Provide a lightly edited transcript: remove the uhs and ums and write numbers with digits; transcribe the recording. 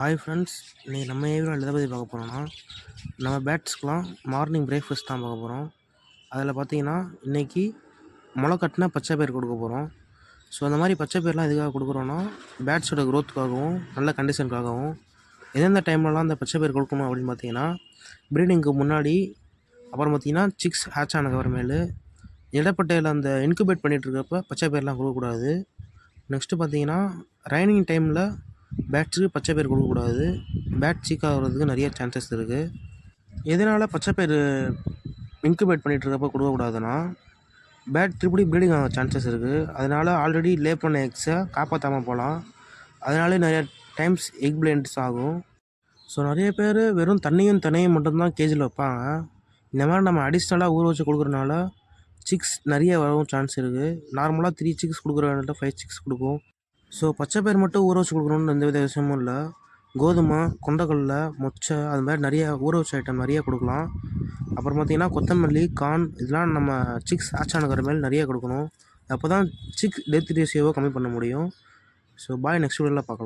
Hi friends, இன்றைக்கி நம்ம ஏரியாவில் எதை பற்றி பார்க்க போகிறோம்னா, நம்ம பேட்ஸ்க்கெலாம் மார்னிங் பிரேக்ஃபாஸ்ட் தான் பார்க்க போகிறோம். அதில் பார்த்தீங்கன்னா இன்றைக்கி முளைக்கட்டின பச்சை பயிர் கொடுக்க போகிறோம். ஸோ அந்த மாதிரி பச்சை பயிரெலாம் எதுக்காக கொடுக்குறோன்னா, பேட்ஸோட க்ரோத்துக்காகவும் நல்ல கண்டிஷனுக்காகவும் எந்தெந்த டைம்லலாம் அந்த பச்சை பயிர் கொடுக்கணும் அப்படின்னு பார்த்தீங்கன்னா, ப்ரீடிங்க்கு முன்னாடி, அப்புறம் பார்த்தீங்கன்னா சிக்ஸ் ஹேட்ச் ஆனதுக்கு அப்புறமேலு, இடப்பட்டையில் அந்த இன்குபேட் பண்ணிகிட்ருக்கப்ப பச்சை பயிரெலாம் கொடுக்கக்கூடாது. நெக்ஸ்ட்டு பார்த்தீங்கன்னா ரைனிங் டைமில் பேட்ஸுக்கு பச்சை பயிர் கொடுக்கக்கூடாது. பேட் சீக் ஆகிறதுக்கு நிறைய சான்சஸ் இருக்குது. எதனால் பச்சை பயிர் இன்குபேட் பண்ணிகிட்ருக்கப்போ கொடுக்கக்கூடாதுன்னா, பேட் திருப்படி ப்ரீடிங் ஆக சான்சஸ் இருக்குது. அதனால் ஆல்ரெடி லே பண்ண எக்ஸை காப்பாற்றாமல் போகலாம். அதனாலே நிறையா டைம்ஸ் எக் பிளேண்ட்ஸ் ஆகும். ஸோ நிறைய பேர் வெறும் தண்ணியும் தண்ணியும் மட்டும்தான் கேஜில் வைப்பாங்க. இந்த மாதிரி நம்ம அடிஷ்னலாக ஊற வச்சு கொடுக்குறனால சிக்ஸ் நிறைய வரவும் சான்ஸ் இருக்குது. நார்மலாக 3 சிக்ஸ் கொடுக்குறவங்கள்ட்ட 5 சிக்ஸ் கொடுக்கும். ஸோ பச்சை பயிர் மட்டும் ஊற வச்சு கொடுக்கணுன்னு எந்த வித விஷயமும் இல்லை. கோதுமை, கொண்டக்கடலை, மொச்சை அது மாதிரி நிறைய ஊற வச்ச ஐட்டம் நிறைய கொடுக்கலாம். அப்புறம் பார்த்திங்கன்னா கொத்தமல்லி, கார்ன் இதெல்லாம் நம்ம சிக்ஸ் ஹேட்ச் ஆனக்கிற மேலே நிறைய கொடுக்கணும். அப்போ தான் சிக்ஸ் டெத் ரேஷியோவை கம்மி பண்ண முடியும். ஸோ பாய், நெக்ஸ்ட் வீடியோவில் பார்க்கலாம்.